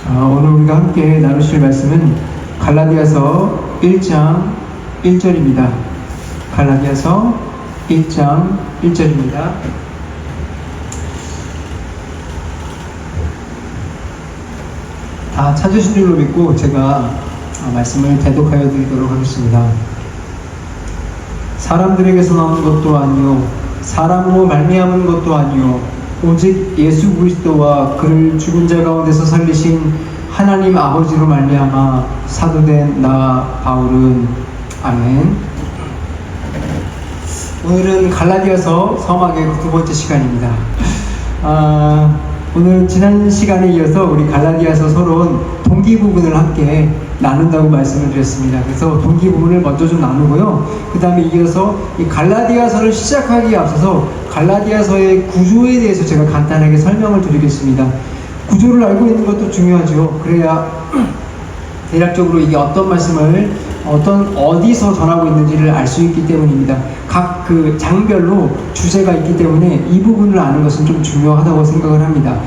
오늘 우리가 함께 나누실 말씀은 갈라디아서 1장 1절입니다. 갈라디아서 1장 1절입니다. 다 찾으신 줄로 믿고 제가 말씀을 대독하여 드리도록 하겠습니다. 사람들에게서 나온 것도 아니요 사람으로 말미암은 것도 아니요 오직 예수 그리스도와 그를 죽은 자 가운데서 살리신 하나님 아버지로 말미암아 사도된 나 바울은. 아멘. 오늘은 갈라디아서 서막의 두 번째 시간입니다. 오늘 지난 시간에 이어서 우리 갈라디아서 서론 동기 부분을 함께 나눈다고 말씀을 드렸습니다. 그래서 동기 부분을 먼저 좀 나누고요. 그 다음에 이어서 이 갈라디아서를 시작하기에 앞서서 갈라디아서의 구조에 대해서 제가 간단하게 설명을 드리겠습니다. 구조를 알고 있는 것도 중요하죠. 그래야 대략적으로 이게 어떤 말씀을 어디서 전하고 있는지를 알 수 있기 때문입니다. 각 그 장별로 주제가 있기 때문에 이 부분을 아는 것은 좀 중요하다고 생각을 합니다.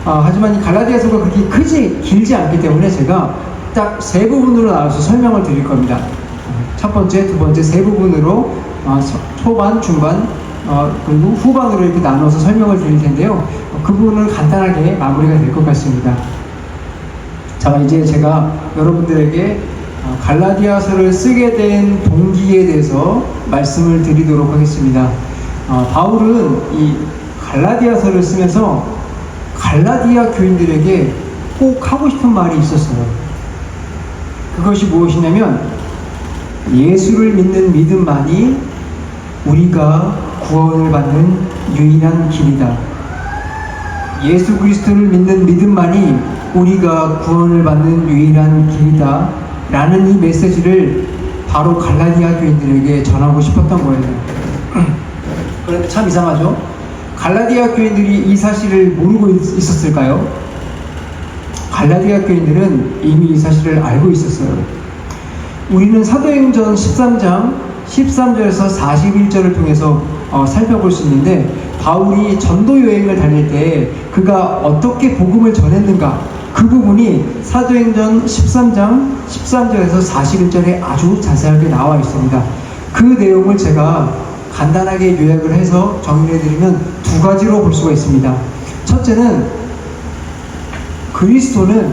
하지만 이 갈라디아서가 그렇게 길지 않기 때문에 제가 딱 세 부분으로 나눠서 설명을 드릴 겁니다. 첫 번째, 두 번째 세 부분으로 초반, 중반, 그리고 후반으로 이렇게 나눠서 설명을 드릴 텐데요. 그 부분은 간단하게 마무리가 될 것 같습니다. 자, 이제 제가 여러분들에게 갈라디아서를 쓰게 된 동기에 대해서 말씀을 드리도록 하겠습니다. 바울은 이 갈라디아서를 쓰면서 갈라디아 교인들에게 꼭 하고 싶은 말이 있었어요. 그것이 무엇이냐면 예수를 믿는 믿음만이 우리가 구원을 받는 유일한 길이다. 예수 그리스도를 믿는 믿음만이 우리가 구원을 받는 유일한 길이다 라는 이 메시지를 바로 갈라디아 교인들에게 전하고 싶었던 거예요. 그런데 참 이상하죠? 갈라디아 교인들이 이 사실을 모르고 있었을까요? 갈라디아 교인들은 이미 이 사실을 알고 있었어요. 우리는 사도행전 13장 13절에서 41절을 통해서 살펴볼 수 있는데, 바울이 전도 여행을 다닐 때 그가 어떻게 복음을 전했는가, 그 부분이 사도행전 13장 13절에서 41절에 아주 자세하게 나와 있습니다. 그 내용을 제가 간단하게 요약을 해서 정리해드리면 두 가지로 볼 수가 있습니다. 첫째는 그리스도는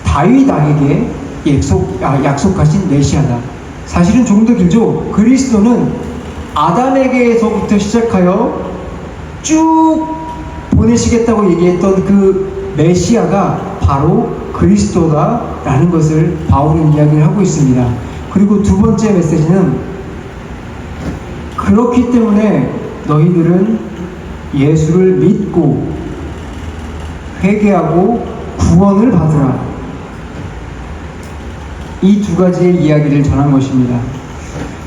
다윗에게 약속하신 메시아다. 사실은 조금 더 길죠. 그리스도는 아담에게서부터 시작하여 쭉 보내시겠다고 얘기했던 그 메시아가 바로 그리스도다라는 것을 바울은 이야기를 하고 있습니다. 그리고 두 번째 메시지는 그렇기 때문에 너희들은 예수를 믿고 회개하고 구원을 받으라. 이 두 가지의 이야기를 전한 것입니다.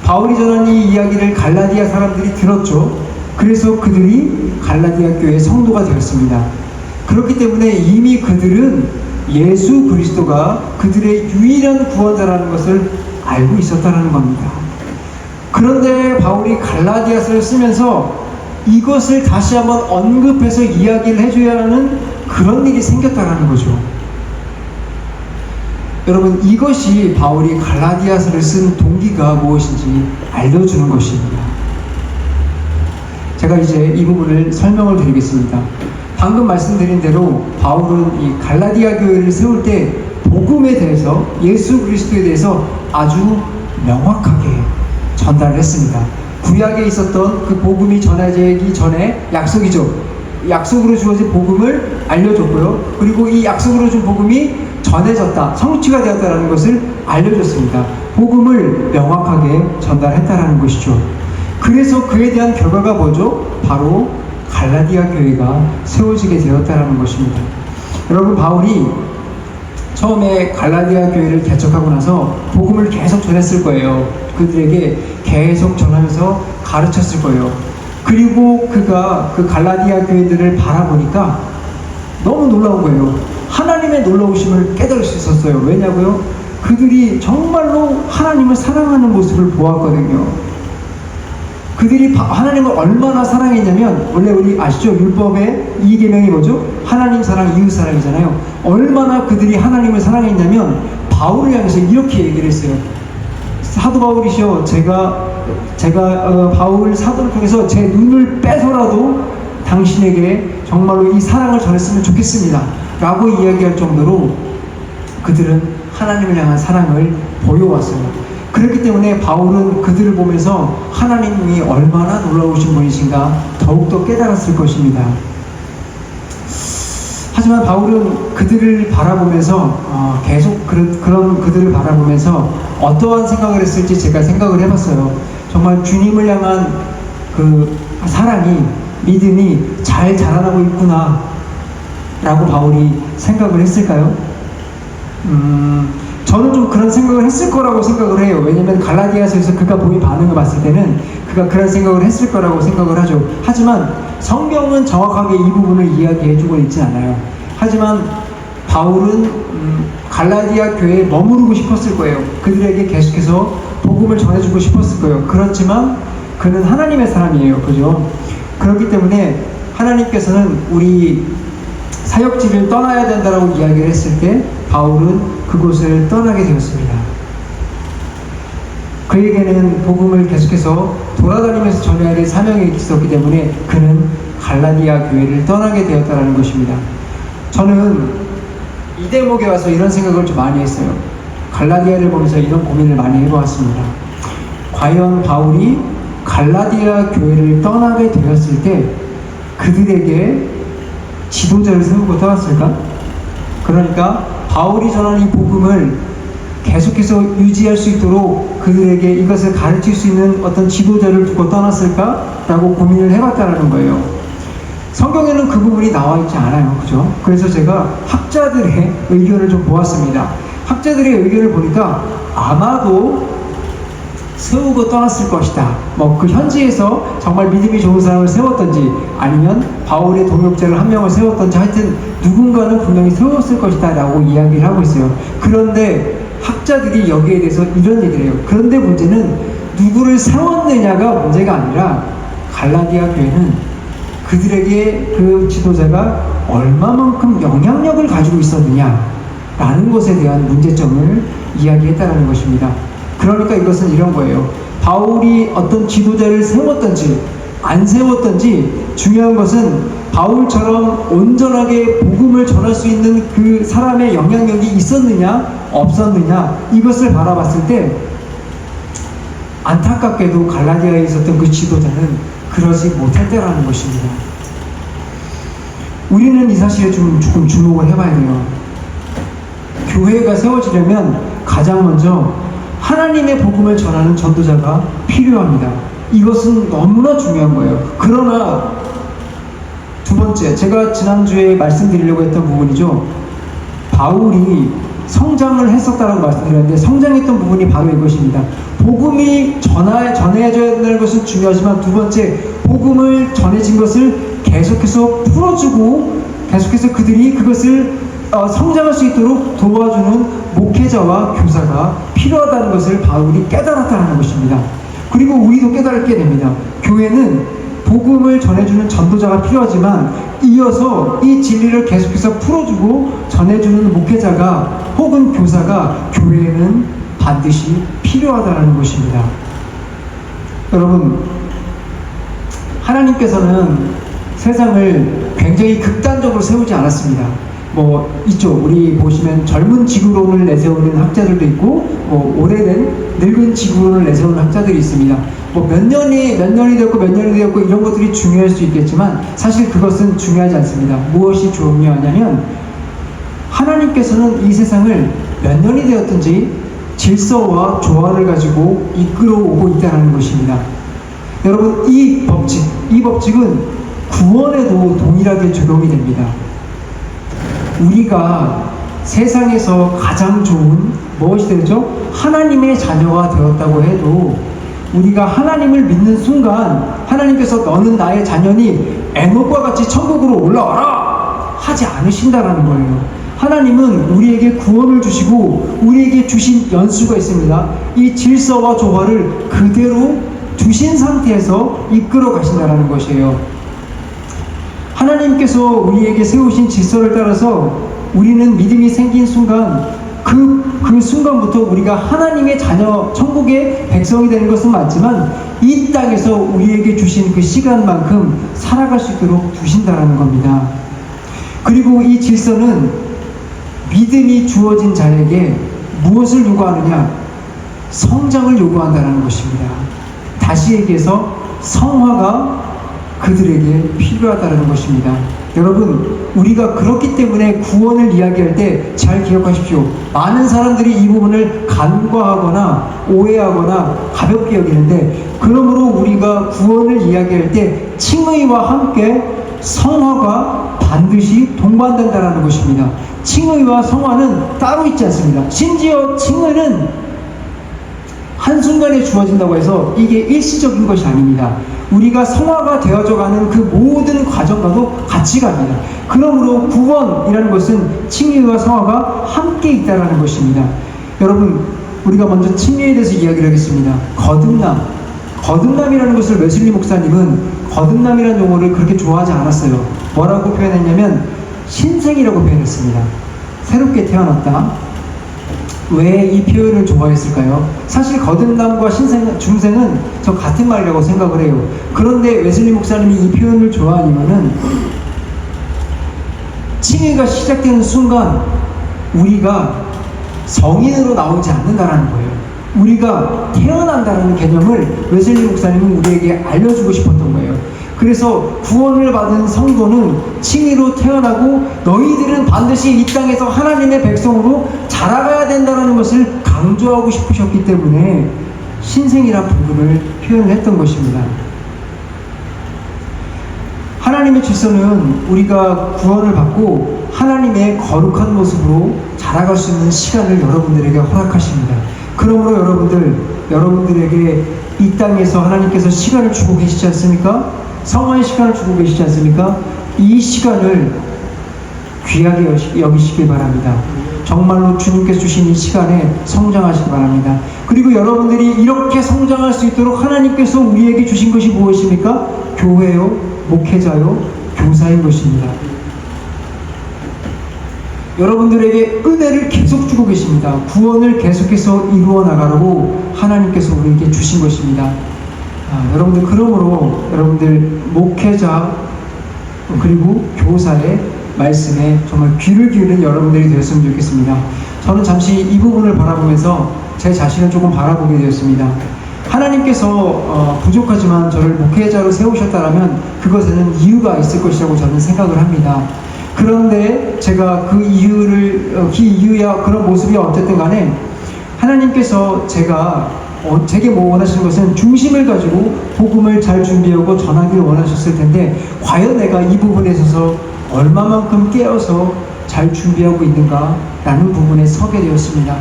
바울이 전한 이 이야기를 갈라디아 사람들이 들었죠. 그래서 그들이 갈라디아 교회의 성도가 되었습니다. 그렇기 때문에 이미 그들은 예수 그리스도가 그들의 유일한 구원자라는 것을 알고 있었다는 겁니다. 그런데 바울이 갈라디아서를 쓰면서 이것을 다시 한번 언급해서 이야기를 해줘야 하는 그런 일이 생겼다는 거죠. 여러분, 이것이 바울이 갈라디아서를 쓴 동기가 무엇인지 알려주는 것입니다. 제가 이제 이 부분을 설명을 드리겠습니다. 방금 말씀드린 대로 바울은 이 갈라디아 교회를 세울 때 복음에 대해서, 예수 그리스도에 대해서 아주 명확하게 전달을 했습니다. 구약에 있었던 그 복음이 전해지기 전에 약속으로 주어진 복음을 알려줬고요. 그리고 이 약속으로 준 복음이 전해졌다, 성취가 되었다는 것을 알려줬습니다. 복음을 명확하게 전달했다는 것이죠. 그래서 그에 대한 결과가 뭐죠? 바로 갈라디아 교회가 세워지게 되었다는 것입니다. 여러분, 바울이 처음에 갈라디아 교회를 개척하고 나서 복음을 계속 전했을 거예요. 그들에게 계속 전하면서 가르쳤을 거예요. 그리고 그가 그 갈라디아 교회들을 바라보니까 너무 놀라운 거예요. 하나님의 놀라우심을 깨달을 수 있었어요. 왜냐고요? 그들이 정말로 하나님을 사랑하는 모습을 보았거든요. 그들이 하나님을 얼마나 사랑했냐면, 원래 우리 아시죠? 율법의 2계명이 뭐죠? 하나님 사랑, 이웃 사랑이잖아요. 얼마나 그들이 하나님을 사랑했냐면 바울을 향해서 이렇게 얘기를 했어요. 사도 바울이시여, 제가 바울 사도를 통해서 제 눈을 빼서라도 당신에게 정말로 이 사랑을 전했으면 좋겠습니다 라고 이야기할 정도로 그들은 하나님을 향한 사랑을 보여왔어요. 그렇기 때문에 바울은 그들을 보면서 하나님이 얼마나 놀라우신 분이신가 더욱더 깨달았을 것입니다. 하지만 바울은 그들을 바라보면서 계속 그런 그들을 바라보면서 어떠한 생각을 했을지 제가 생각을 해봤어요. 정말 주님을 향한 그 사랑이, 믿음이 잘 자라나고 있구나 라고 바울이 생각을 했을까요? 저는 좀 그런 생각을 했을 거라고 생각을 해요. 왜냐면 갈라디아서에서 그가 보인 반응을 봤을 때는 그가 그런 생각을 했을 거라고 생각을 하죠. 하지만 성경은 정확하게 이 부분을 이야기해주고 있지 않아요. 하지만 바울은 갈라디아 교회에 머무르고 싶었을 거예요. 그들에게 계속해서 복음을 전해주고 싶었을 거예요. 그렇지만 그는 하나님의 사람이에요. 그죠? 그렇기 때문에 하나님께서는 우리 사역지를 떠나야 된다라고 이야기를 했을 때 바울은 그곳을 떠나게 되었습니다. 그에게는 복음을 계속해서 돌아다니면서 전해야 될 사명이 있었기 때문에 그는 갈라디아 교회를 떠나게 되었다는 것입니다. 저는 이 대목에 와서 이런 생각을 좀 많이 했어요. 갈라디아를 보면서 이런 고민을 많이 해보았습니다. 과연 바울이 갈라디아 교회를 떠나게 되었을 때 그들에게 지도자를 세우고 떠났을까? 그러니까 바울이 전한 이 복음을 계속해서 유지할 수 있도록 그들에게 이것을 가르칠 수 있는 어떤 지도자를 두고 떠났을까라고 고민을 해봤다는 거예요. 성경에는 그 부분이 나와 있지 않아요. 그죠? 그래서 제가 학자들의 의견을 좀 보았습니다. 학자들의 의견을 보니까 아마도 세우고 떠났을 것이다. 그 현지에서 정말 믿음이 좋은 사람을 세웠던지 아니면 바울의 동역자를 한 명을 세웠던지 하여튼 누군가는 분명히 세웠을 것이다 라고 이야기를 하고 있어요. 그런데 학자들이 여기에 대해서 이런 얘기를 해요. 그런데 문제는 누구를 세웠느냐가 문제가 아니라 갈라디아 교회는 그들에게 그 지도자가 얼마만큼 영향력을 가지고 있었느냐 라는 것에 대한 문제점을 이야기했다는 것입니다. 그러니까 이것은 이런 거예요. 바울이 어떤 지도자를 세웠던지 안 세웠던지 중요한 것은 바울처럼 온전하게 복음을 전할 수 있는 그 사람의 영향력이 있었느냐 없었느냐 이것을 바라봤을 때 안타깝게도 갈라디아에 있었던 그 지도자는 그러지 못했다라는 것입니다. 우리는 이 사실에 조금 주목을 해봐야 돼요. 교회가 세워지려면 가장 먼저 하나님의 복음을 전하는 전도자가 필요합니다. 이것은 너무나 중요한 거예요. 그러나 두 번째, 제가 지난주에 말씀드리려고 했던 부분이죠. 바울이 성장을 했었다라고 말씀드렸는데 성장했던 부분이 바로 이것입니다. 복음이 전해져야 되는 것은 중요하지만 두 번째, 복음을 전해진 것을 계속해서 풀어주고 계속해서 그들이 그것을 성장할 수 있도록 도와주는 목회자와 교사가 필요하다는 것을 바울이 깨달았다는 것입니다. 그리고 우리도 깨달게 됩니다. 교회는 복음을 전해주는 전도자가 필요하지만 이어서 이 진리를 계속해서 풀어주고 전해주는 목회자가 혹은 교사가 교회에는 반드시 필요하다는 것입니다. 여러분, 하나님께서는 세상을 굉장히 극단적으로 세우지 않았습니다. 있죠. 우리 보시면 젊은 지구론을 내세우는 학자들도 있고, 오래된 늙은 지구론을 내세우는 학자들이 있습니다. 몇 년이 되었고 이런 것들이 중요할 수 있겠지만, 사실 그것은 중요하지 않습니다. 무엇이 중요하냐면, 하나님께서는 이 세상을 몇 년이 되었든지 질서와 조화를 가지고 이끌어오고 있다는 것입니다. 여러분, 이 법칙은 구원에도 동일하게 적용이 됩니다. 우리가 세상에서 가장 좋은 무엇이 되죠? 하나님의 자녀가 되었다고 해도 우리가 하나님을 믿는 순간 하나님께서 너는 나의 자녀니 에녹과 같이 천국으로 올라와라 하지 않으신다라는 거예요. 하나님은 우리에게 구원을 주시고 우리에게 주신 연수가 있습니다. 이 질서와 조화를 그대로 두신 상태에서 이끌어 가신다는 것이에요. 하나님께서 우리에게 세우신 질서를 따라서 우리는 믿음이 생긴 순간 그 순간부터 우리가 하나님의 자녀, 천국의 백성이 되는 것은 맞지만 이 땅에서 우리에게 주신 그 시간만큼 살아갈 수 있도록 주신다는 겁니다. 그리고 이 질서는 믿음이 주어진 자에게 무엇을 요구하느냐? 성장을 요구한다는 것입니다. 다시 얘기해서 성화가 그들에게 필요하다는 것입니다. 여러분, 우리가 그렇기 때문에 구원을 이야기할 때 잘 기억하십시오. 많은 사람들이 이 부분을 간과하거나 오해하거나 가볍게 여기는데, 그러므로 우리가 구원을 이야기할 때 칭의와 함께 성화가 반드시 동반된다는 것입니다. 칭의와 성화는 따로 있지 않습니다. 심지어 칭의는 한순간에 주어진다고 해서 이게 일시적인 것이 아닙니다. 우리가 성화가 되어져가는 그 모든 과정과도 같이 갑니다. 그러므로 구원이라는 것은 칭의와 성화가 함께 있다는 것입니다. 여러분, 우리가 먼저 칭의에 대해서 이야기를 하겠습니다. 거듭남이라는 것을 웨슬리 목사님은 거듭남이라는 용어를 그렇게 좋아하지 않았어요. 뭐라고 표현했냐면 신생이라고 표현했습니다. 새롭게 태어났다. 왜 이 표현을 좋아했을까요? 사실 거듭남과 중생은 저 같은 말이라고 생각을 해요. 그런데 웨슬리 목사님이 이 표현을 좋아한 이유는 칭의가 시작되는 순간 우리가 성인으로 나오지 않는다는 거예요. 우리가 태어난다는 개념을 웨슬리 목사님은 우리에게 알려주고 싶었던 거예요. 그래서 구원을 받은 성도는 칭의로 태어나고 너희들은 반드시 이 땅에서 하나님의 백성으로 자라가야 된다는 것을 강조하고 싶으셨기 때문에 신생이란 부분을 표현을 했던 것입니다. 하나님의 질서는 우리가 구원을 받고 하나님의 거룩한 모습으로 자라갈 수 있는 시간을 여러분들에게 허락하십니다. 그러므로 여러분들에게 이 땅에서 하나님께서 시간을 주고 계시지 않습니까? 성화의 시간을 주고 계시지 않습니까? 이 시간을 귀하게 여기시길 바랍니다. 정말로 주님께서 주신 이 시간에 성장하시기 바랍니다. 그리고 여러분들이 이렇게 성장할 수 있도록 하나님께서 우리에게 주신 것이 무엇입니까? 교회요, 목회자요, 교사인 것입니다. 여러분들에게 은혜를 계속 주고 계십니다. 구원을 계속해서 이루어 나가라고 하나님께서 우리에게 주신 것입니다. 여러분들, 그러므로 여러분들 목회자 그리고 교사의 말씀에 정말 귀를 기울이는 여러분들이 되었으면 좋겠습니다. 저는 잠시 이 부분을 바라보면서 제 자신을 조금 바라보게 되었습니다. 하나님께서 부족하지만 저를 목회자로 세우셨다면 그것에는 이유가 있을 것이라고 저는 생각을 합니다. 그런데 제가 그 이유야 그런 모습이 어쨌든 간에 하나님께서 제게 뭐 원하시는 것은 중심을 가지고 복음을 잘 준비하고 전하기를 원하셨을 텐데 과연 내가 이 부분에 있어서 얼마만큼 깨어서 잘 준비하고 있는가 라는 부분에 서게 되었습니다.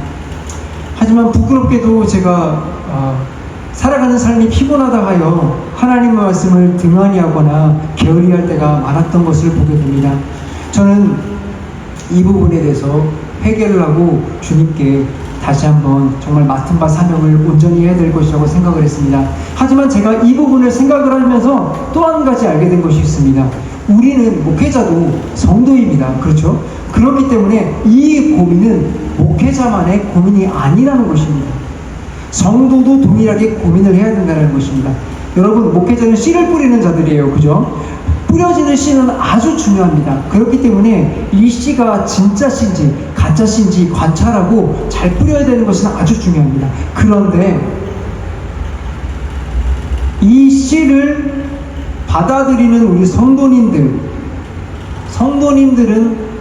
하지만 부끄럽게도 제가 살아가는 삶이 피곤하다 하여 하나님의 말씀을 등한히 하거나 게을리할 때가 많았던 것을 보게 됩니다. 저는 이 부분에 대해서 회개를 하고 주님께 다시 한번 정말 맡은 바 사명을 온전히 해야 될 것이라고 생각을 했습니다. 하지만 제가 이 부분을 생각을 하면서 또 한 가지 알게 된 것이 있습니다. 우리는 목회자도 성도입니다. 그렇죠? 그렇기 때문에 이 고민은 목회자만의 고민이 아니라는 것입니다. 성도도 동일하게 고민을 해야 된다는 것입니다. 여러분, 목회자는 씨를 뿌리는 자들이에요. 그죠? 뿌려지는 씨는 아주 중요합니다. 그렇기 때문에 이 씨가 진짜 씨인지 가짜 씨인지 관찰하고 잘 뿌려야 되는 것은 아주 중요합니다. 그런데 이 씨를 받아들이는 우리 성도님들은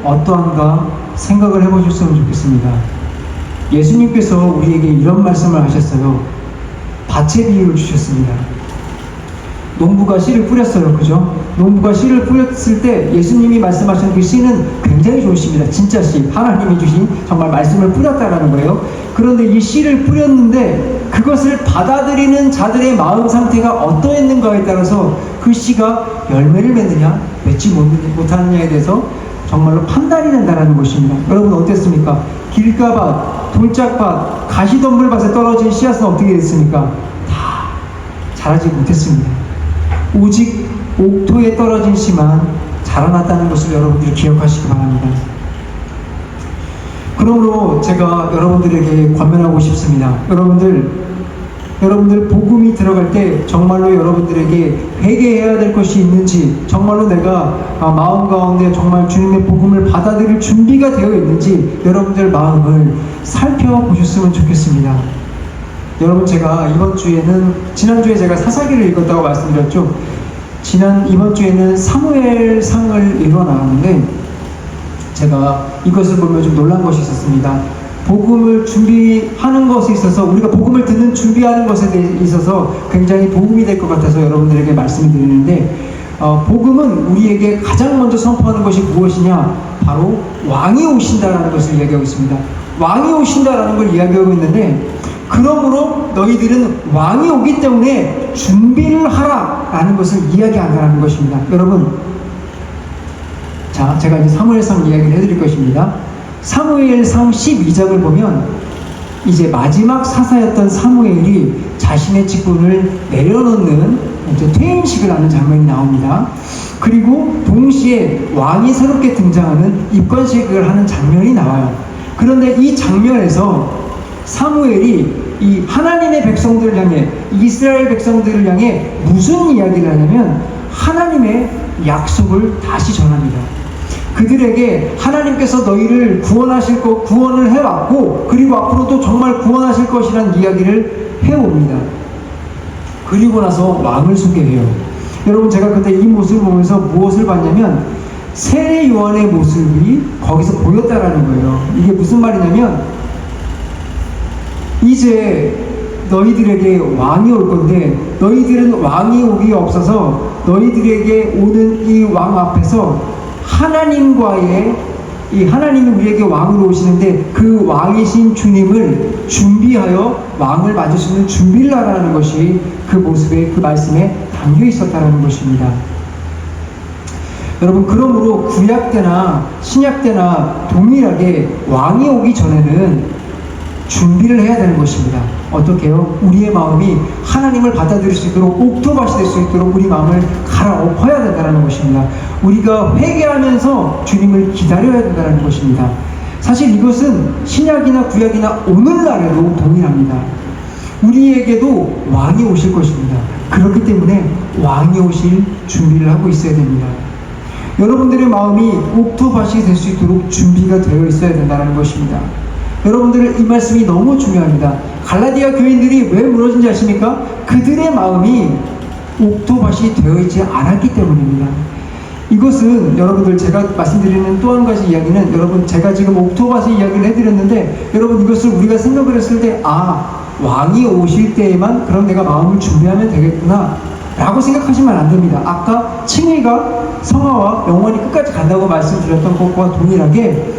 어떠한가 생각을 해보셨으면 좋겠습니다. 예수님께서 우리에게 이런 말씀을 하셨어요. 밭의 비유를 주셨습니다. 농부가 씨를 뿌렸어요. 그죠? 농부가 씨를 뿌렸을 때 예수님이 말씀하신 그 씨는 굉장히 좋은 씨입니다. 진짜 씨. 하나님이 주신 정말 말씀을 뿌렸다라는 거예요. 그런데 이 씨를 뿌렸는데 그것을 받아들이는 자들의 마음 상태가 어떠했는가에 따라서 그 씨가 열매를 맺느냐 맺지 못하느냐에 대해서 정말로 판단이 된다는 것입니다. 여러분 어땠습니까? 길가밭, 돌짝밭, 가시덤불밭에 떨어진 씨앗은 어떻게 됐습니까? 다 자라지 못했습니다. 오직 옥토에 떨어진 씨만 자라났다는 것을 여러분들이 기억하시기 바랍니다. 그러므로 제가 여러분들에게 권면하고 싶습니다. 여러분들 복음이 들어갈 때 정말로 여러분들에게 회개해야 될 것이 있는지, 정말로 내가 마음 가운데 정말 주님의 복음을 받아들일 준비가 되어 있는지 여러분들 마음을 살펴보셨으면 좋겠습니다. 여러분, 제가 지난주에 제가 사사기를 읽었다고 말씀드렸죠. 이번 주에는 사무엘상을 읽어 나왔는데 제가 이것을 보면 좀 놀란 것이 있었습니다. 복음을 준비하는 것에 있어서, 우리가 복음을 듣는 준비하는 것에 있어서 굉장히 도움이 될 것 같아서 여러분들에게 말씀을 드리는데, 복음은 우리에게 가장 먼저 선포하는 것이 무엇이냐? 바로 왕이 오신다라는 것을 이야기하고 있습니다. 왕이 오신다라는 걸 이야기하고 있는데, 그러므로 너희들은 왕이 오기 때문에 준비를 하라 라는 것을 이야기한다는 것입니다. 여러분, 자, 제가 이제 사무엘상 이야기를 해드릴 것입니다. 사무엘상 12장을 보면 이제 마지막 사사였던 사무엘이 자신의 직분을 내려놓는 이제 퇴임식을 하는 장면이 나옵니다. 그리고 동시에 왕이 새롭게 등장하는 입건식을 하는 장면이 나와요. 그런데 이 장면에서 사무엘이 이 하나님의 백성들을 향해, 이스라엘 백성들을 향해 무슨 이야기를 하냐면 하나님의 약속을 다시 전합니다. 그들에게 하나님께서 너희를 구원을 해왔고, 그리고 앞으로도 정말 구원하실 것이라는 이야기를 해옵니다. 그리고 나서 왕을 소개해요. 여러분, 제가 그때 이 모습을 보면서 무엇을 봤냐면 세례 요한의 모습이 거기서 보였다라는 거예요. 이게 무슨 말이냐면, 이제 너희들에게 왕이 올 건데 너희들은 왕이 오기 없어서 너희들에게 오는 이 왕 앞에서 하나님이 우리에게 왕으로 오시는데 그 왕이신 주님을 준비하여 왕을 맞을 수 있는 준비를 하라는 것이 그 모습에, 그 말씀에 담겨 있었다는 것입니다. 여러분, 그러므로 구약 때나 신약 때나 동일하게 왕이 오기 전에는 준비를 해야 되는 것입니다. 어떻게요? 우리의 마음이 하나님을 받아들일 수 있도록, 옥토밭이 될 수 있도록 우리 마음을 갈아엎어야 된다는 것입니다. 우리가 회개하면서 주님을 기다려야 된다는 것입니다. 사실 이것은 신약이나 구약이나 오늘날에도 동일합니다. 우리에게도 왕이 오실 것입니다. 그렇기 때문에 왕이 오실 준비를 하고 있어야 됩니다. 여러분들의 마음이 옥토밭이 될 수 있도록 준비가 되어 있어야 된다는 것입니다. 여러분들, 이 말씀이 너무 중요합니다. 갈라디아 교인들이 왜 무너진지 아십니까? 그들의 마음이 옥토밭이 되어 있지 않았기 때문입니다. 이것은 여러분들, 제가 말씀드리는 또 한 가지 이야기는, 여러분, 제가 지금 옥토밭의 이야기를 해드렸는데 여러분, 이것을 우리가 생각을 했을 때 왕이 오실 때에만 그럼 내가 마음을 준비하면 되겠구나 라고 생각하시면 안 됩니다. 아까 칭의가 성화와 영원히 끝까지 간다고 말씀드렸던 것과 동일하게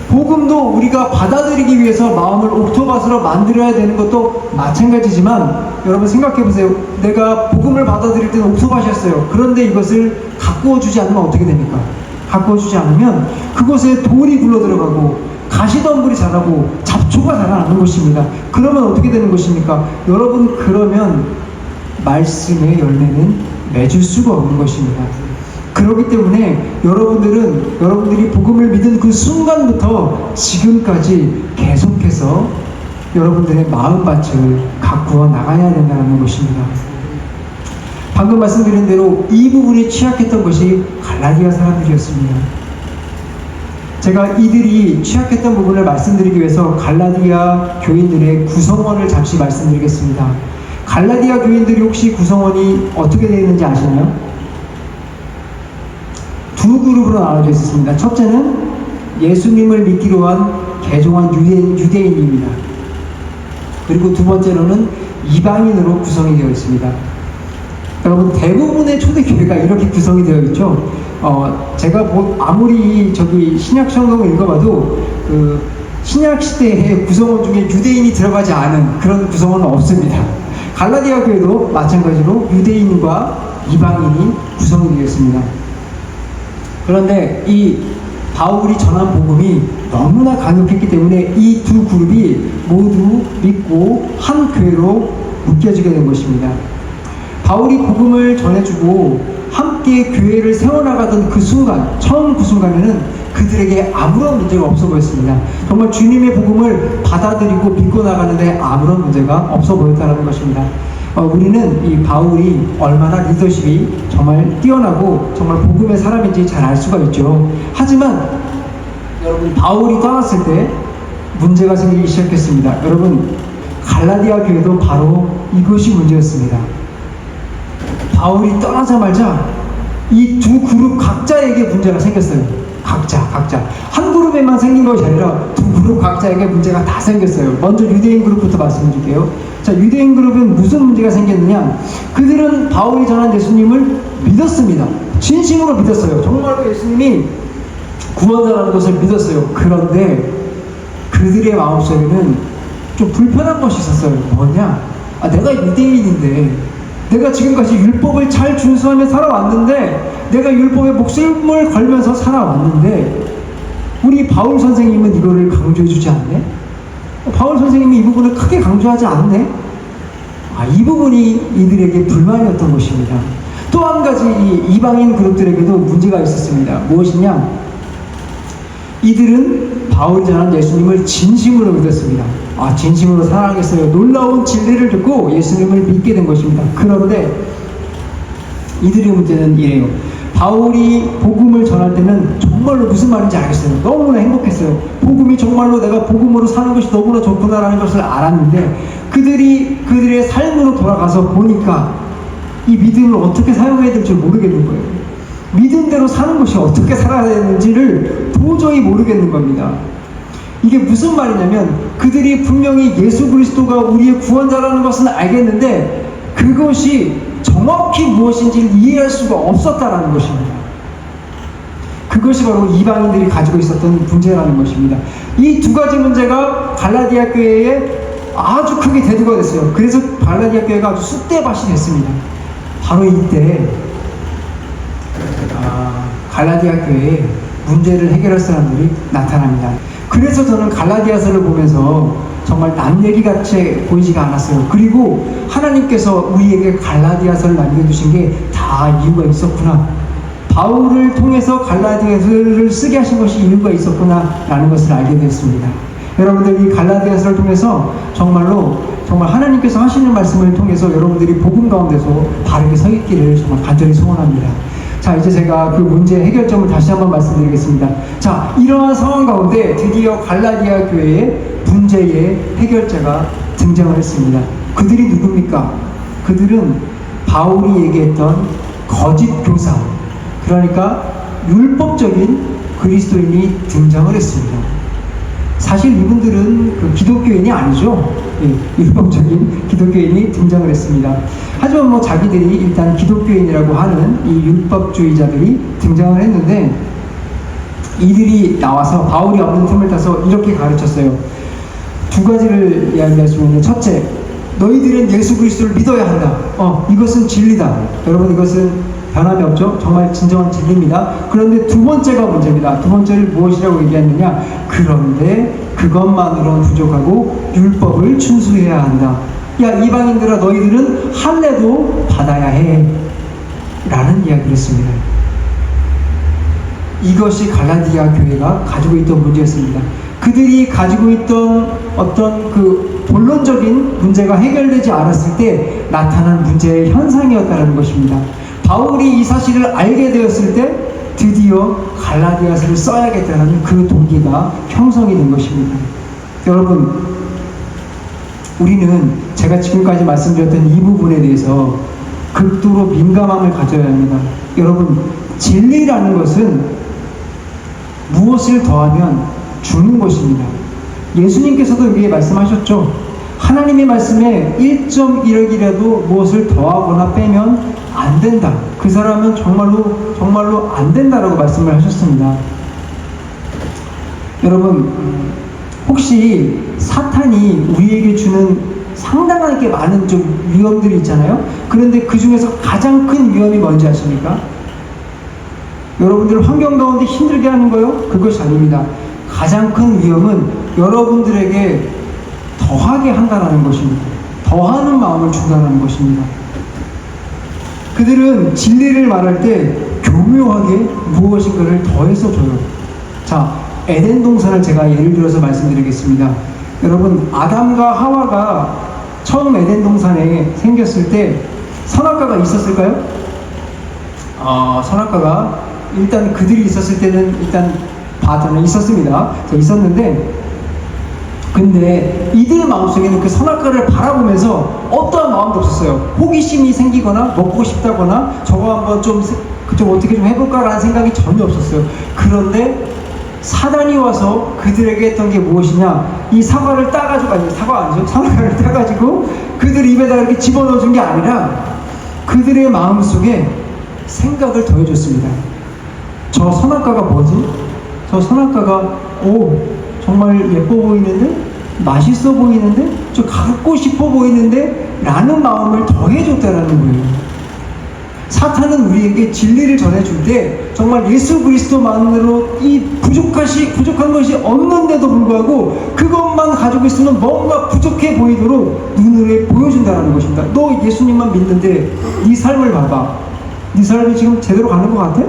복음도 우리가 받아들이기 위해서 마음을 옥토밭으로 만들어야 되는 것도 마찬가지지만, 여러분 생각해보세요. 내가 복음을 받아들일 때는 옥토밭이었어요. 그런데 이것을 가꾸어주지 않으면 어떻게 됩니까? 가꾸어주지 않으면 그곳에 돌이 굴러들어가고 가시덤불이 자라고 잡초가 자라나는 것입니다. 그러면 어떻게 되는 것입니까? 여러분, 그러면 말씀의 열매는 맺을 수가 없는 것입니다. 그렇기 때문에 여러분들이 복음을 믿은 그 순간부터 지금까지 계속해서 여러분들의 마음밭을 가꾸어 나가야 된다는 것입니다. 방금 말씀드린 대로 이 부분이 취약했던 것이 갈라디아 사람들이었습니다. 제가 이들이 취약했던 부분을 말씀드리기 위해서 갈라디아 교인들의 구성원을 잠시 말씀드리겠습니다. 갈라디아 교인들이 혹시 구성원이 어떻게 되어 있는지 아시나요? 두 그룹으로 나눠져 있었습니다. 첫째는 예수님을 믿기로 한 개종한 유대인입니다. 그리고 두 번째로는 이방인으로 구성이 되어 있습니다. 여러분, 대부분의 초대교회가 이렇게 구성이 되어 있죠. 제가 아무리 신약 성경을 읽어봐도 그 신약 시대의 구성원 중에 유대인이 들어가지 않은 그런 구성원은 없습니다. 갈라디아 교회도 마찬가지로 유대인과 이방인이 구성이 되어 있습니다. 그런데 이 바울이 전한 복음이 너무나 강력했기 때문에 이 두 그룹이 모두 믿고 한 교회로 묶여지게 된 것입니다. 바울이 복음을 전해주고 함께 교회를 세워나가던 그 순간, 처음 그 순간에는 그들에게 아무런 문제가 없어 보였습니다. 정말 주님의 복음을 받아들이고 믿고 나가는데 아무런 문제가 없어 보였다는 것입니다. 우리는 이 바울이 얼마나 리더십이 정말 뛰어나고 정말 복음의 사람인지 잘 알 수가 있죠. 하지만 여러분, 바울이 떠났을 때 문제가 생기기 시작했습니다. 여러분, 갈라디아 교회도 바로 이것이 문제였습니다. 바울이 떠나자마자 이 두 그룹 각자에게 문제가 생겼어요. 각자. 한 그룹에만 생긴 것이 아니라 두 그룹 각자에게 문제가 다 생겼어요. 먼저 유대인 그룹부터 말씀드릴게요. 자, 유대인 그룹은 무슨 문제가 생겼느냐? 그들은 바울이 전한 예수님을 믿었습니다. 진심으로 믿었어요. 정말로 예수님이 구원자라는 것을 믿었어요. 그런데 그들의 마음속에는 좀 불편한 것이 있었어요. 뭐냐? 내가 유대인인데, 내가 지금까지 율법을 잘 준수하며 살아왔는데, 내가 율법에 목숨을 걸면서 살아왔는데, 우리 바울 선생님은 이거를 강조해주지 않네? 바울 선생님이 이 부분을 크게 강조하지 않네? 이 부분이 이들에게 불만이었던 것입니다. 또 한 가지 이 이방인 그룹들에게도 문제가 있었습니다. 무엇이냐? 이들은 바울이 전한 예수님을 진심으로 믿었습니다. 진심으로 사랑했어요. 놀라운 진리를 듣고 예수님을 믿게 된 것입니다. 그런데 이들의 문제는 이래요. 바울이 복음을 전할 때는 정말로 무슨 말인지 알겠어요. 너무나 행복했어요. 복음이 정말로 내가 복음으로 사는 것이 너무나 좋구나라는 것을 알았는데, 그들의 삶으로 돌아가서 보니까 이 믿음을 어떻게 사용해야 될지 모르겠는 거예요. 믿음대로 사는 것이 어떻게 살아야 되는지를 도저히 모르겠는 겁니다. 이게 무슨 말이냐면, 그들이 분명히 예수 그리스도가 우리의 구원자라는 것은 알겠는데 그것이 정확히 무엇인지를 이해할 수가 없었다라는 것입니다. 그것이 바로 이방인들이 가지고 있었던 문제라는 것입니다. 이 두 가지 문제가 갈라디아 교회에 아주 크게 대두가 됐어요. 그래서 갈라디아 교회가 아주 쑥대밭이 됐습니다. 바로 이때 갈라디아 교회에 문제를 해결할 사람들이 나타납니다. 그래서 저는 갈라디아서를 보면서 정말 남 얘기같이 보이지가 않았어요. 그리고 하나님께서 우리에게 갈라디아서를 남겨두신 게 다 이유가 있었구나. 바울을 통해서 갈라디아서를 쓰게 하신 것이 이유가 있었구나 라는 것을 알게 됐습니다. 여러분들, 이 갈라디아서를 통해서 정말 하나님께서 하시는 말씀을 통해서 여러분들이 복음 가운데서 바르게 서 있기를 정말 간절히 소원합니다. 자, 이제 제가 그 문제 해결점을 다시 한번 말씀드리겠습니다. 자, 이러한 상황 가운데 드디어 갈라디아 교회의 문제의 해결자가 등장을 했습니다. 그들이 누굽니까? 그들은 바울이 얘기했던 거짓 교사, 그러니까 율법적인 그리스도인이 등장을 했습니다. 사실 이분들은 그 기독교인이 아니죠. 율법적인 기독교인이 등장을 했습니다. 하지만 자기들이 일단 기독교인이라고 하는 이 율법주의자들이 등장을 했는데, 이들이 나와서 바울이 없는 틈을 타서 이렇게 가르쳤어요. 두 가지를 이야기할 수 있는데, 첫째, 너희들은 예수 그리스도를 믿어야 한다. 이것은 진리다. 여러분, 이것은 변함이 없죠. 정말 진정한 진리입니다. 그런데 두 번째가 문제입니다. 두 번째를 무엇이라고 얘기했느냐? 그런데 그것만으로는 부족하고 율법을 준수해야 한다. 야, 이방인들아, 너희들은 할례도 받아야 해 라는 이야기를 했습니다. 이것이 갈라디아 교회가 가지고 있던 문제였습니다. 그들이 가지고 있던 어떤 그 본론적인 문제가 해결되지 않았을 때 나타난 문제의 현상이었다는 것입니다. 바울이 이 사실을 알게 되었을 때 드디어 갈라디아서를 써야겠다는 그 동기가 형성이 된 것입니다. 여러분, 우리는 제가 지금까지 말씀드렸던 이 부분에 대해서 극도로 민감함을 가져야 합니다. 여러분, 진리라는 것은 무엇을 더하면 죽는 것입니다. 예수님께서도 여기에 말씀하셨죠. 하나님의 말씀에 1.1억이라도 무엇을 더하거나 빼면 안 된다. 그 사람은 정말로 안 된다라고 말씀을 하셨습니다. 여러분, 혹시 사탄이 우리에게 주는 상당하게 많은 좀 위험들이 있잖아요. 그런데 그 중에서 가장 큰 위험이 뭔지 아십니까? 여러분들 환경 가운데 힘들게 하는 거요? 그것이 아닙니다. 가장 큰 위험은 여러분들에게 더하게 한다는 것입니다. 더하는 마음을 준다는 것입니다. 그들은 진리를 말할 때 교묘하게 무엇인가를 더해서 줘요. 자, 에덴 동산을 제가 예를 들어서 말씀드리겠습니다. 여러분, 아담과 하와가 처음 에덴 동산에 생겼을 때 선악과가 있었을까요? 선악과가 일단 그들이 있었을 때는 일단 봤잖아요. 있었습니다. 있었는데, 근데 이들 마음속에는 그 선악과를 바라보면서 어떠한 마음도 없었어요. 호기심이 생기거나 먹고 싶다거나 저거 한번 좀 어떻게 좀 해볼까라는 생각이 전혀 없었어요. 그런데 사단이 와서 그들에게 했던 게 무엇이냐, 이 사과를 따가지고, 아니 사과 아니죠, 선악과를 따가지고 그들 입에다 이렇게 집어넣어준 게 아니라 그들의 마음속에 생각을 더해줬습니다. 저 선악과가 뭐지? 저 선악과가 정말 예뻐 보이는데? 맛있어 보이는데? 저 갖고 싶어 보이는데? 라는 마음을 더해줬다라는 거예요. 사탄은 우리에게 진리를 전해줄 때 정말 예수 그리스도만으로 이 부족한 것이 없는데도 불구하고 그것만 가지고 있으면 뭔가 부족해 보이도록 눈으로 보여준다는 것입니다. 너 예수님만 믿는데 네 삶을 봐봐. 네 삶이 지금 제대로 가는 것 같아?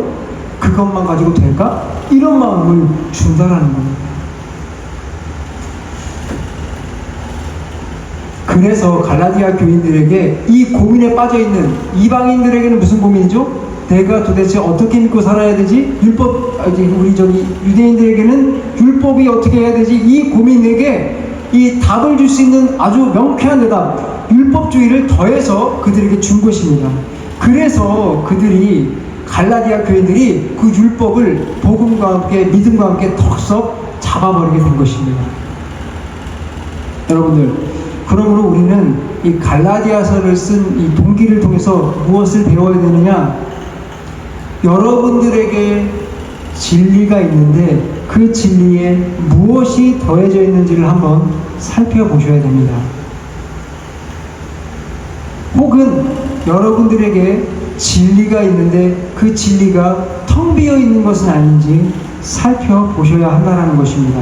그것만 가지고 될까? 이런 마음을 준다라는 겁니다. 그래서 갈라디아 교인들에게 이 고민에 빠져있는 이방인들에게는 무슨 고민이죠? 내가 도대체 어떻게 믿고 살아야 되지? 우리 유대인들에게는 율법이 어떻게 해야 되지? 이 고민에게 이 답을 줄 수 있는 아주 명쾌한 대답, 율법주의를 더해서 그들에게 준 것입니다. 그래서 갈라디아 교인들이 그 율법을 복음과 함께 믿음과 함께 턱석 잡아버리게 된 것입니다. 여러분들, 그러므로 우리는 이 갈라디아서를 쓴 이 동기를 통해서 무엇을 배워야 되느냐? 여러분들에게 진리가 있는데 그 진리에 무엇이 더해져 있는지를 한번 살펴보셔야 됩니다. 혹은 여러분들에게 진리가 있는데 그 진리가 텅 비어 있는 것은 아닌지 살펴보셔야 한다는 것입니다.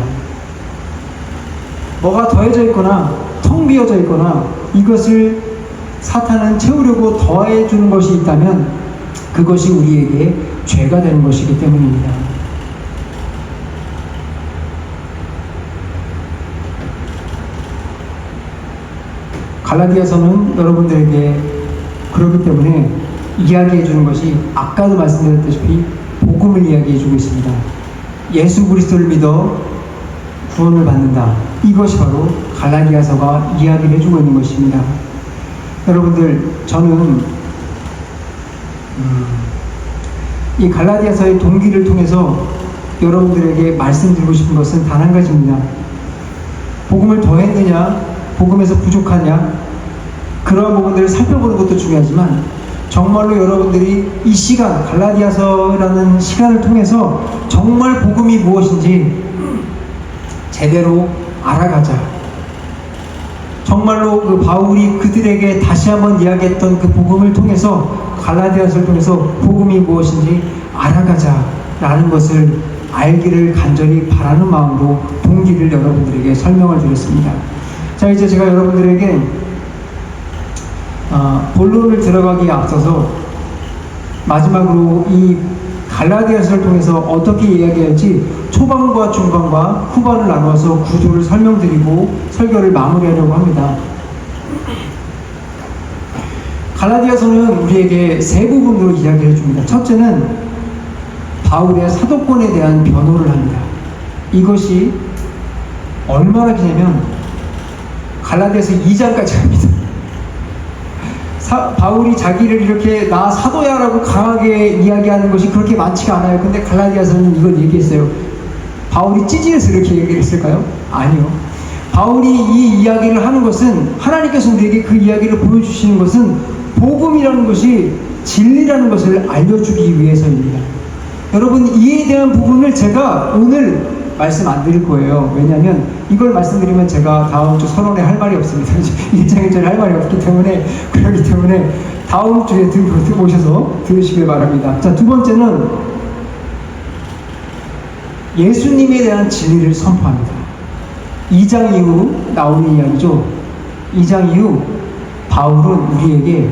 뭐가 더해져 있거나 텅 비어져 있거나 이것을 사탄은 채우려고 더해주는 것이 있다면 그것이 우리에게 죄가 되는 것이기 때문입니다. 갈라디아서는 여러분들에게 그렇기 때문에 이야기해 주는 것이 아까도 말씀드렸다시피 복음을 이야기해 주고 있습니다. 예수 그리스도를 믿어 구원을 받는다. 이것이 바로 갈라디아서가 이야기를 해주고 있는 것입니다. 여러분들, 저는 이 갈라디아서의 동기를 통해서 여러분들에게 말씀드리고 싶은 것은 단 한 가지입니다. 복음을 더했느냐, 복음에서 부족하냐, 그러한 부분들을 살펴보는 것도 중요하지만 정말로 여러분들이 이 시간, 갈라디아서라는 시간을 통해서 정말 복음이 무엇인지 제대로 알아가자. 정말로 그 바울이 그들에게 다시 한번 이야기했던 그 복음을 통해서, 갈라디아서를 통해서 복음이 무엇인지 알아가자 라는 것을 알기를 간절히 바라는 마음으로 동기를 여러분들에게 설명을 드렸습니다. 자, 이제 제가 여러분들에게 본론을 들어가기에 앞서서 마지막으로 이 갈라디아서를 통해서 어떻게 이야기할지 초반과 중반과 후반을 나눠서 구조를 설명드리고 설교를 마무리하려고 합니다. 갈라디아서는 우리에게 세 부분으로 이야기를 해줍니다. 첫째는 바울의 사도권에 대한 변호를 합니다. 이것이 얼마나 기냐면 갈라디아서 2장까지 합니다. 바울이 자기를 이렇게 나 사도야 라고 강하게 이야기하는 것이 그렇게 많지가 않아요. 근데 갈라디아서는 이걸 얘기했어요. 바울이 찌질해서 이렇게 얘기를 했을까요? 아니요. 바울이 이 이야기를 하는 것은, 하나님께서 우리에게 그 이야기를 보여주시는 것은 복음이라는 것이 진리라는 것을 알려주기 위해서입니다. 여러분, 이에 대한 부분을 제가 오늘 말씀 안 드릴 거예요. 왜냐하면 이걸 말씀드리면 제가 다음 주 선언에 할 말이 없습니다. 1장 1절에 할 말이 없기 때문에, 그렇기 때문에 다음 주에 들어오셔서 들으시길 바랍니다. 자, 두 번째는 예수님에 대한 진리를 선포합니다. 2장 이후 나오는 이야기죠. 2장 이후 바울은 우리에게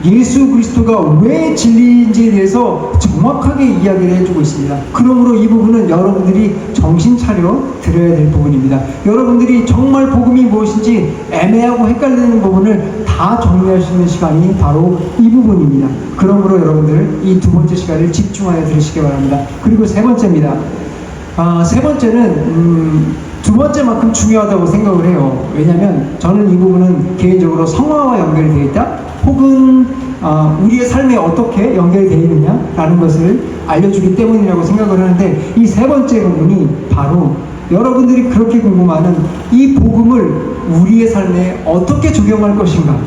예수 그리스도가 왜 진리인지에 대해서 정확하게 이야기를 해주고 있습니다. 그러므로 이 부분은 여러분들이 정신 차려 들어야 될 부분입니다. 여러분들이 정말 복음이 무엇인지 애매하고 헷갈리는 부분을 다 정리할 수 있는 시간이 바로 이 부분입니다. 그러므로 여러분들 이 두 번째 시간을 집중하여 들으시기 바랍니다. 그리고 세 번째입니다. 세 번째는 두 번째만큼 중요하다고 생각을 해요. 왜냐하면 저는 이 부분은 개인적으로 성화와 연결이 되어 있다, 혹은 우리의 삶에 어떻게 연결이 되어 있느냐라는 것을 알려주기 때문이라고 생각을 하는데, 이 세 번째 부분이 바로 여러분들이 그렇게 궁금해하는 이 복음을 우리의 삶에 어떻게 적용할 것인가.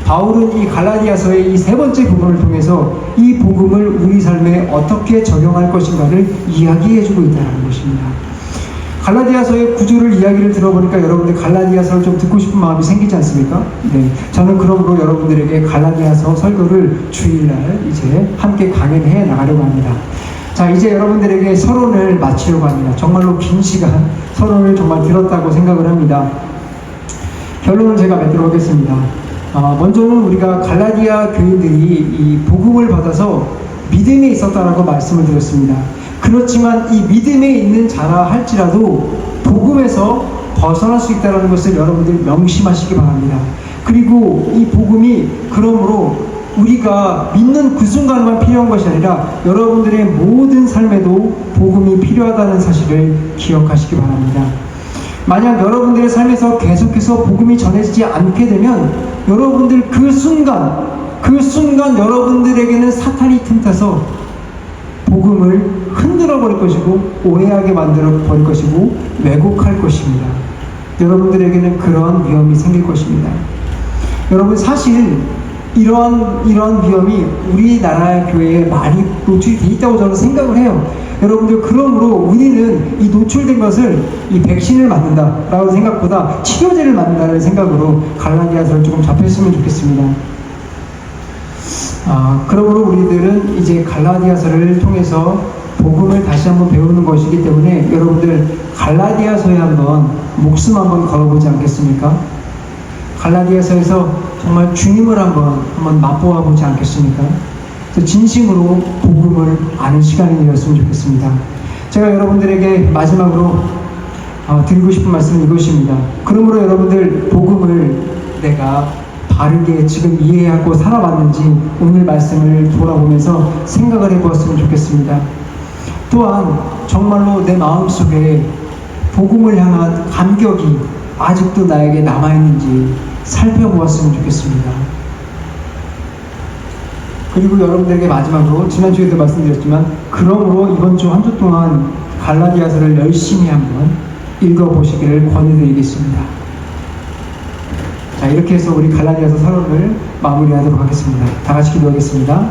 바울은 이 갈라디아서의 이 세 번째 부분을 통해서 이 복음을 우리 삶에 어떻게 적용할 것인가를 이야기해주고 있다는 것입니다. 갈라디아서의 구조를 이야기를 들어보니까 여러분들 갈라디아서를 좀 듣고 싶은 마음이 생기지 않습니까? 네, 저는 그러므로 여러분들에게 갈라디아서 설교를 주일날 이제 함께 강연해 나가려고 합니다. 자, 이제 여러분들에게 서론을 마치려고 합니다. 정말로 긴 시간 서론을 정말 들었다고 생각을 합니다. 결론을 제가 맺도록 하겠습니다. 먼저는 우리가 갈라디아 교인들이 이 복음을 받아서 믿음에 있었다라고 말씀을 드렸습니다. 그렇지만 이 믿음에 있는 자라 할지라도 복음에서 벗어날 수 있다는 것을 여러분들 명심하시기 바랍니다. 그리고 이 복음이 그러므로 우리가 믿는 그 순간만 필요한 것이 아니라 여러분들의 모든 삶에도 복음이 필요하다는 사실을 기억하시기 바랍니다. 만약 여러분들의 삶에서 계속해서 복음이 전해지지 않게 되면 여러분들 그 순간 여러분들에게는 사탄이 틈타서 복음을 흔들어 버릴 것이고 오해하게 만들어 버릴 것이고 왜곡할 것입니다. 여러분들에게는 그러한 위험이 생길 것입니다. 여러분, 사실 이러한 위험이 우리나라 교회에 많이 노출이 돼 있다고 저는 생각을 해요. 여러분들, 그러므로 우리는 이 노출된 것을 이 백신을 맞는다라는 생각보다 치료제를 맞는다는 생각으로 갈라디아서를 조금 접했으면 좋겠습니다. 그러므로 우리들은 이제 갈라디아서를 통해서 복음을 다시 한번 배우는 것이기 때문에 여러분들 갈라디아서에 한번 목숨 한번 걸어보지 않겠습니까? 갈라디아서에서 정말 주님을 한번 맛보아 보지 않겠습니까? 진심으로 복음을 아는 시간이 되었으면 좋겠습니다. 제가 여러분들에게 마지막으로 드리고 싶은 말씀은 이것입니다. 그러므로 여러분들, 복음을 내가 바르게 지금 이해하고 살아왔는지 오늘 말씀을 돌아보면서 생각을 해보았으면 좋겠습니다. 또한 정말로 내 마음속에 복음을 향한 감격이 아직도 나에게 남아있는지 살펴보았으면 좋겠습니다. 그리고 여러분들에게 마지막으로 지난주에도 말씀드렸지만, 그러므로 이번 주 한 주 동안 갈라디아서를 열심히 한번 읽어보시기를 권유드리겠습니다. 자, 이렇게 해서 우리 갈라디아서 서론을 마무리하도록 하겠습니다. 다 같이 기도하겠습니다.